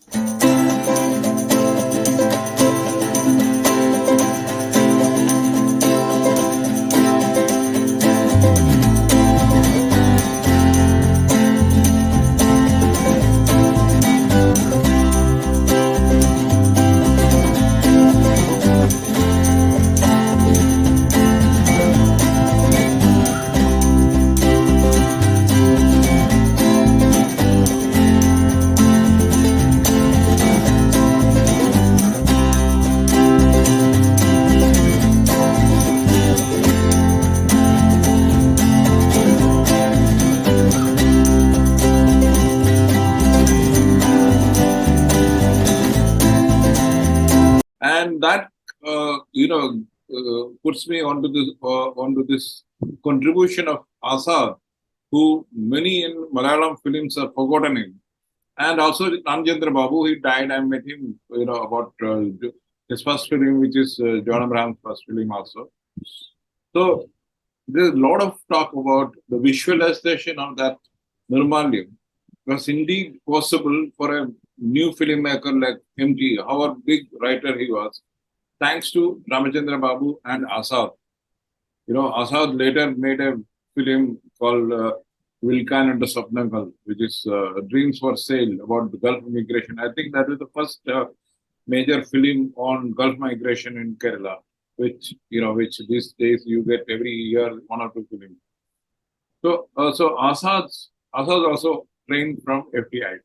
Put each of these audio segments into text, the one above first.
And that puts me onto this contribution of Azad, who many in Malayalam films are forgotten in, and also Ramchandra Babu. He died. I met him, about his first film, which is John Abraham's first film, also. So there's a lot of talk about the visualization of that NIRMALYAM. It was indeed possible for a new filmmaker like MT, how a big writer he was, thanks to Ramchandra Babu and Azad. Azad later made a film called Vilkan and the Sapnangal, which is Dreams for Sale, about the Gulf migration. I think that was the first major film on Gulf migration in Kerala, which these days you get every year 1 or 2 films. So Azad also trained from FTI.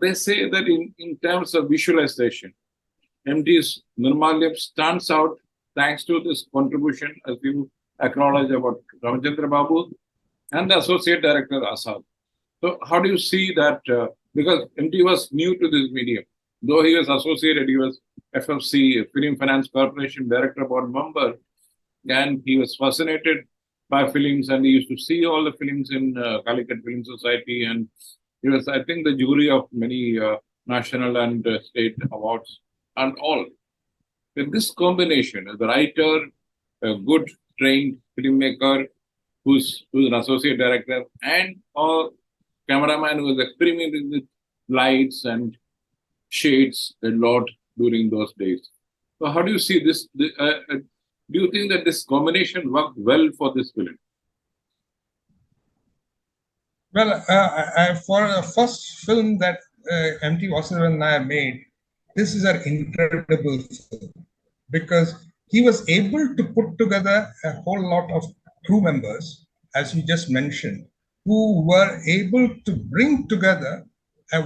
They say that in terms of visualization, MT's NIRMALYAM stands out thanks to this contribution, as you acknowledge, about Ramchandra Babu and the associate director Azad. So how do you see that? Because MT was new to this medium, though he was associated, he was FFC, Film Finance Corporation Director Board member, and he was fascinated by films, and he used to see all the films in Calicut Film Society, and he was, I think, the jury of many national and state awards and all. With this combination, the writer, a good trained filmmaker who's an associate director, and a cameraman who was experimenting with lights and shades a lot during those days. So how do you see this? Do you think that this combination worked well for this film? Well, for the first film that MT Vasudevan Nair made, this is an incredible film because he was able to put together a whole lot of crew members, as you just mentioned, who were able to bring together a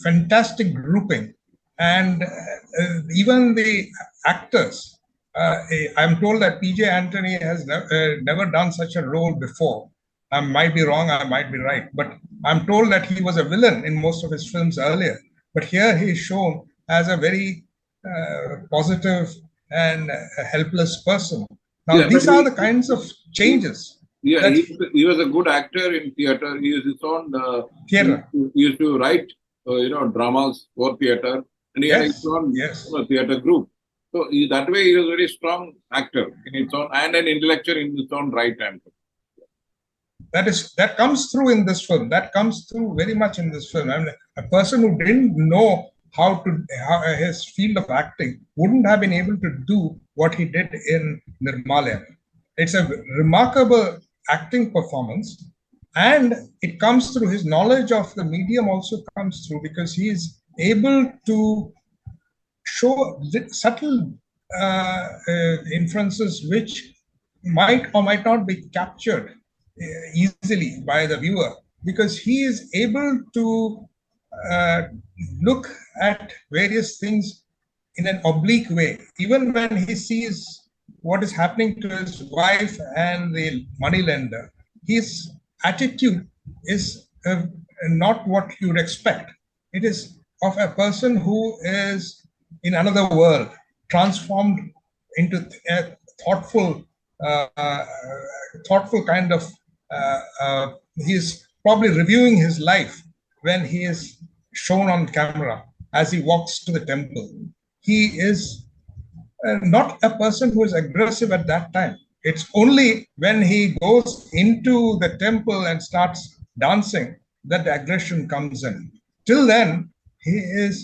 fantastic grouping. And even the actors, I'm told that PJ Antony has never done such a role before. I might be wrong, I might be right, but I'm told that he was a villain in most of his films earlier. But here he is shown as a very positive and helpless person. Now, these are the kinds of changes. Yeah, he was a good actor in theater. He used his own theater. He used to write, dramas for theater, and he had his own theater group. So that way, he was a very strong actor in his own, and an intellectual in his own right. That comes through in this film. That comes through very much in this film. I mean, a person who didn't know how his field of acting wouldn't have been able to do what he did in NIRMALYAM. It's a remarkable acting performance, and it comes through his knowledge of the medium. Also comes through because he is able to show subtle inferences which might or might not be captured easily by the viewer, because he is able to look at various things in an oblique way. Even when he sees what is happening to his wife and the moneylender, his attitude is not what you would expect. It is of a person who is in another world, transformed into a thoughtful kind of, he's probably reviewing his life when he is shown on camera as he walks to the temple. He is not a person who is aggressive at that time. It's only when he goes into the temple and starts dancing that the aggression comes in. Till then, he is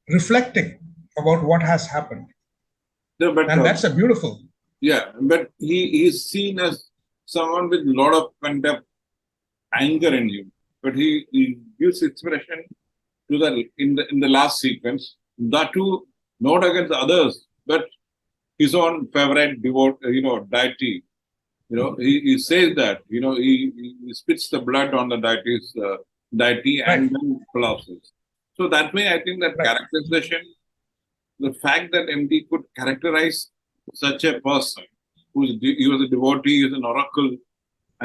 reflecting about what has happened. No, but And that's a beautiful. yeah, but he is seen as someone with a lot of pent-up anger in him. But he gives expression to the in the last sequence. That too, not against others, but his own favorite deity. He says that, he spits the blood on the deity Right. and then collapses. So that way, I think that Right. characterization, the fact that MD could characterize such a person he was a devotee, he was an oracle,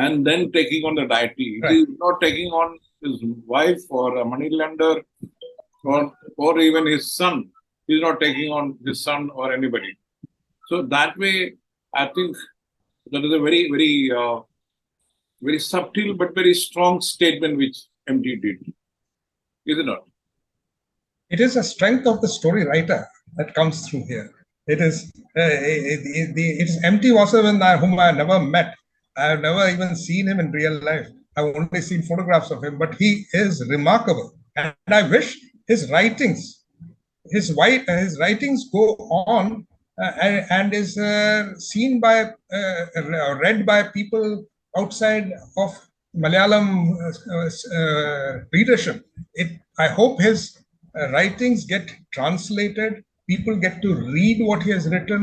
and then taking on the deity. Right. He is not taking on his wife or a moneylender or even his son. He's not taking on his son or anybody. So that way, I think that is a very, very, very subtle but very strong statement which MT did. Is it not? It is a strength of the story writer that comes through here. It is it's MT Vasudevan Nair, whom I never met. I have never even seen him in real life. I've only seen photographs of him, but he is remarkable. And I wish his writings, his writings go on and is seen by read by people outside of Malayalam readership. I hope his writings get translated. People get to read what he has written,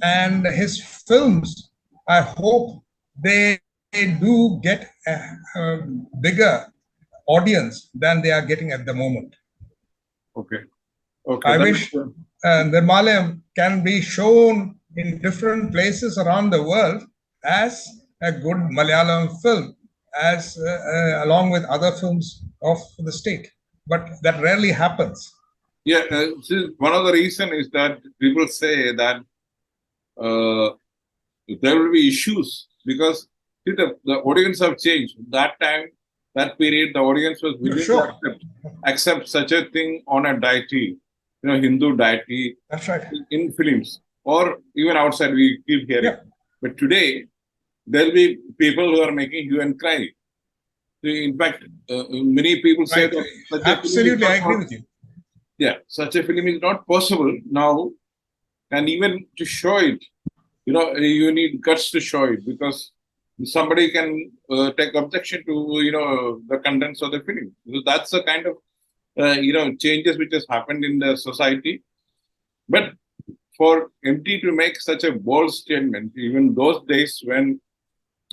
and his films. I hope they do get a bigger audience than they are getting at the moment. Okay. Okay. I wish NIRMALAYAM can be shown in different places around the world as a good Malayalam film, as along with other films of the state. But that rarely happens. Yeah, one of the reasons is that people say that there will be issues because the audience have changed. That time, that period, the audience was willing to accept such a thing on a deity, Hindu deity. That's right. In films or even outside, we keep hearing. Yeah. But today, there'll be people who are making hue and cry. In fact, many people say that such absolutely, I agree with you. Yeah, such a film is not possible now, and even to show it, you need guts to show it because somebody can take objection to the contents of the film. So that's the kind of changes which has happened in the society. But for MT to make such a bold statement, even those days when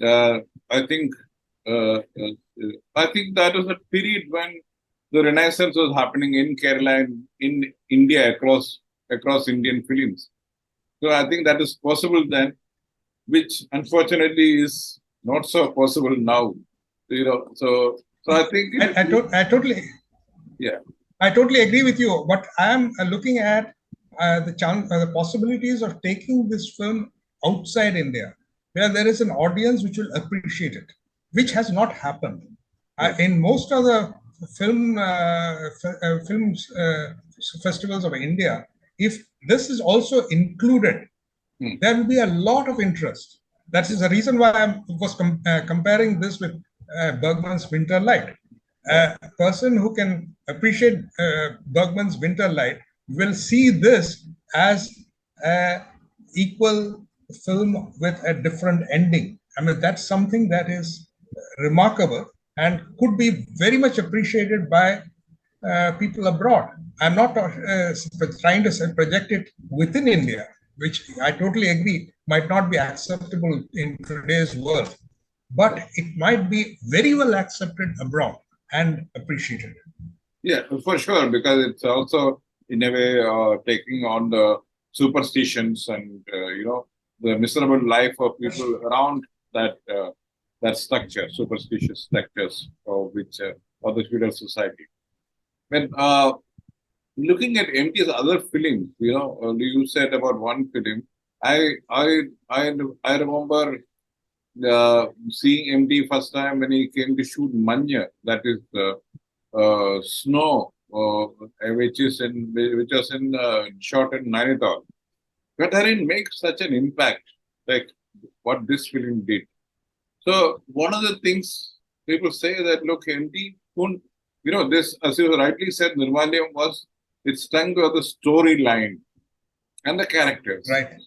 I think that was a period when the Renaissance was happening in Kerala and in India across Indian films. So I think that is possible then, which unfortunately is not so possible now. So I think I totally I totally agree with you. But I am looking at the possibilities of taking this film outside India, where there is an audience which will appreciate it, which has not happened. In most of the films festivals of India, if this is also included, there will be a lot of interest. That is the reason why I was comparing this with Bergman's Winter Light. A person who can appreciate Bergman's Winter Light will see this as an equal film with a different ending. I mean, that's something that is remarkable and could be very much appreciated by people abroad. I'm not trying to project it within India, which I totally agree might not be acceptable in today's world, but it might be very well accepted abroad and appreciated. Yeah, for sure, because it's also in a way taking on the superstitions and the miserable life of people around that structure, superstitious structures of the feudal society. When looking at MT's other films, you said about one film. I remember seeing MT first time when he came to shoot Manya, that is snow, which was in shot in Nainital. But I didn't make such an impact like what this film did. So one of the things people say that look, MT couldn't this, as you rightly said, Nirmalyam was its strength was the storyline and the characters. Right.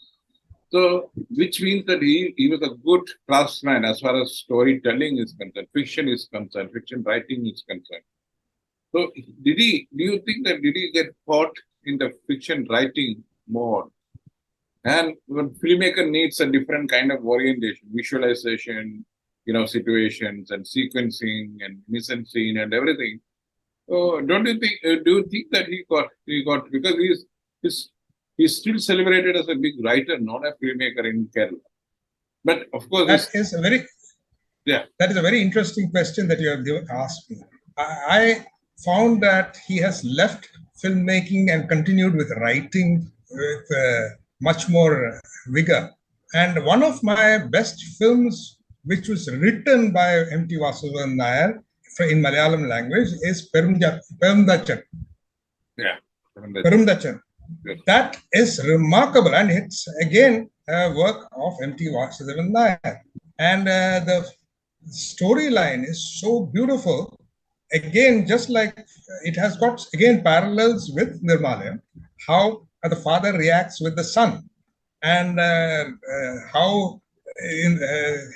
So, which means that he was a good craftsman as far as storytelling is concerned, fiction is concerned, fiction writing is concerned. So, do you think that did he get caught in the fiction writing more? And when filmmaker needs a different kind of orientation, visualization, situations and sequencing and mise scene and everything. So don't you think? Do you think that he got because he's still celebrated as a big writer, not a filmmaker in Kerala. But of course, That is a very yeah. That is a very interesting question that you have asked me. I found that he has left filmmaking and continued with writing with much more vigor. And one of my best films, which was written by M.T. Vasudevan Nair in Malayalam language, is Perumdachan. Yeah. Perumdachan. Yes. That is remarkable, and it's again a work of M.T. Vasudevan Nair. And the storyline is so beautiful. Again, just like it has got again parallels with Nirmalyam, how the father reacts with the son, and how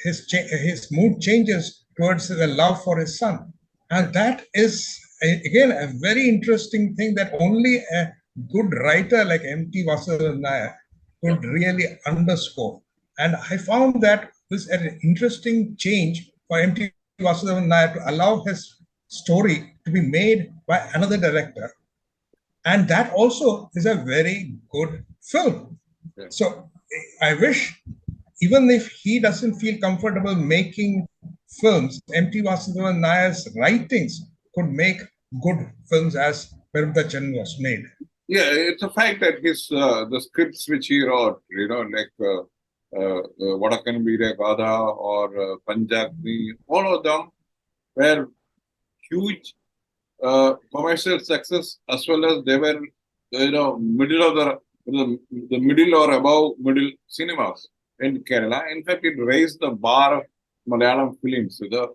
his mood changes towards the love for his son, and that is again a very interesting thing that only a good writer like M.T. Vasudevan Nair could really underscore. And I found that this an interesting change for M.T. Vasudevan Nair to allow his story to be made by another director. And that also is a very good film. Yeah. So I wish, even if he doesn't feel comfortable making films, M.T. Vasudevan Nair's writings could make good films as Perumdachan was made. Yeah, it's a fact that his the scripts which he wrote, like Vadakan Veera Gadha or Panjagni, all of them were huge commercial success, as well as they were, middle of the middle or above middle cinemas in Kerala. In fact, it raised the bar of Malayalam films. The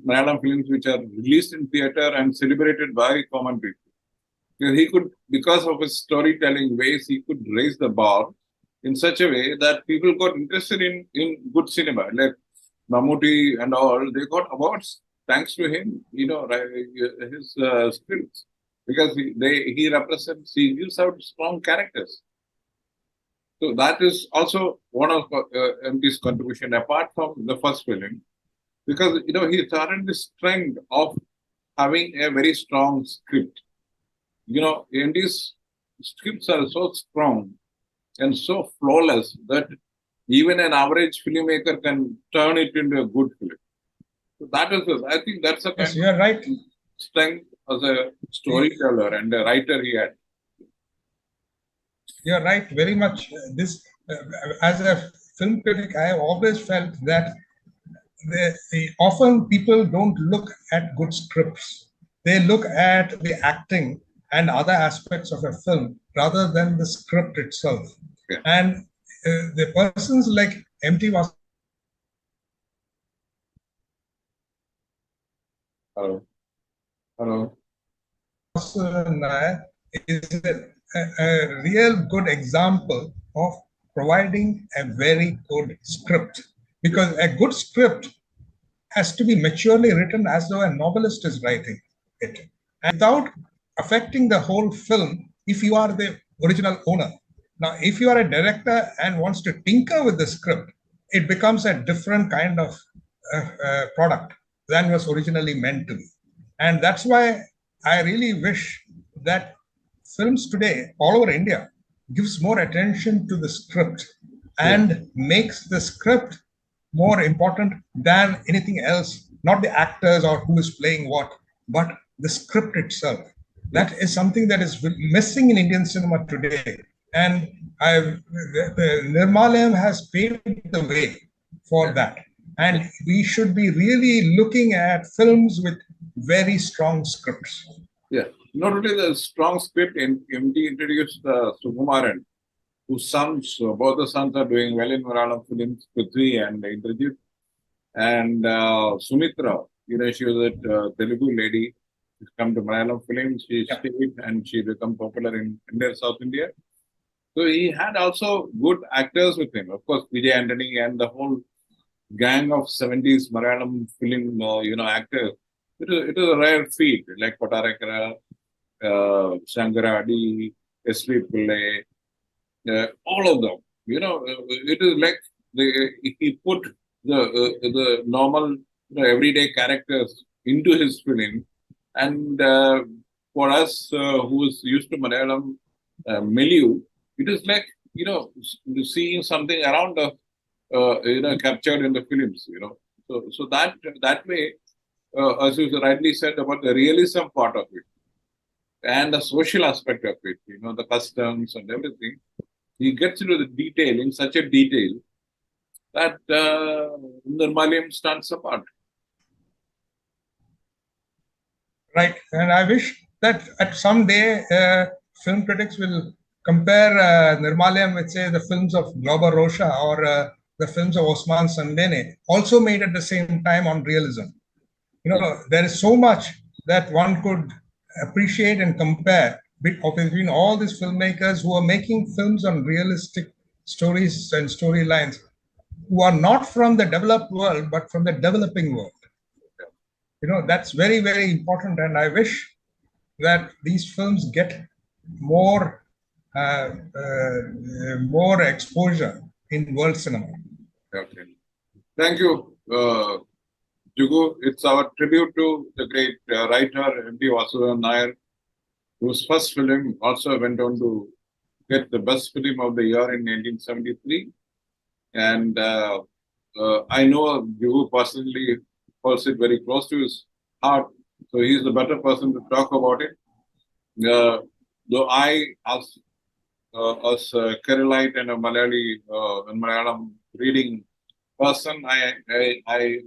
Malayalam films which are released in theatre and celebrated by common people. He could, because of his storytelling ways, he could raise the bar in such a way that people got interested in good cinema. Like Mammootty and all, they got awards thanks to him, his scripts. Because he represents, he gives out strong characters. So that is also one of M.T.'s contribution, apart from the first film. Because, he started this trend of having a very strong script. M.T.'s scripts are so strong and so flawless that even an average filmmaker can turn it into a good film. So that is, I think that's a kind you're right. strength as a storyteller and a writer he had. You're right, very much. This, as a film critic, I have always felt that often people don't look at good scripts. They look at the acting and other aspects of a film rather than the script itself. Yeah. And the persons like M.T. Hello. Is a real good example of providing a very good script, because a good script has to be maturely written as though a novelist is writing it, and without affecting the whole film if you are the original owner. Now, if you are a director and wants to tinker with the script, it becomes a different kind of product than was originally meant to be. And that's why I really wish that films today all over India gives more attention to the script and makes the script more important than anything else, not the actors or who is playing what, but the script itself. That is something that is missing in Indian cinema today. And Nirmalyam has paved the way for that. And we should be really looking at films with very strong scripts. Yeah, not only the strong script, MT introduced Sukumaran, whose sons, both the sons are doing well in Malayalam films, Prithvi and Indrajit. And Sumitra, she was a Telugu lady. She's come to Malayalam films. She Yeah. stayed and she became popular in India, South India. So he had also good actors with him. Of course, Vijay Antony and the whole gang of 70s Malayalam film, actors. It is a rare feat, like Kottarakara, Shankara Adi, S.V. Pillai, all of them. It is like he put the normal, everyday characters into his film, and for us who is used to Malayalam milieu, it is like seeing something around us, captured in the films. So that way, as you rightly said about the realism part of it and the social aspect of it, the customs and everything. He gets into the detail in such a detail that NIRMALYAM stands apart. Right. And I wish that at some day film critics will compare NIRMALAYAM with, say, the films of Glauber Rocha or the films of Osman Sandene, also made at the same time on realism. There is so much that one could appreciate and compare between all these filmmakers who are making films on realistic stories and storylines, who are not from the developed world, but from the developing world. That's very, very important. And I wish that these films get more more exposure in world cinema. Okay. Thank you, JUGU. It's our tribute to the great writer M.T. Vasudevan Nair, whose first film also went on to get the best film of the year in 1973. And I know JUGU personally holds it very close to his heart, so he's the better person to talk about it. Though I, as a Keralite and a Malayalam reading person, I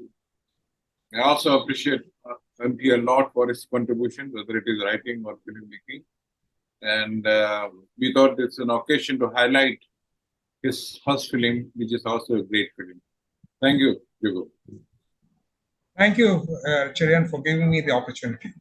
also appreciate MT a lot for his contribution, whether it is writing or filmmaking. And we thought it's an occasion to highlight his first film, which is also a great film. Thank you, JUGU. Thank you, Cherian, for giving me the opportunity.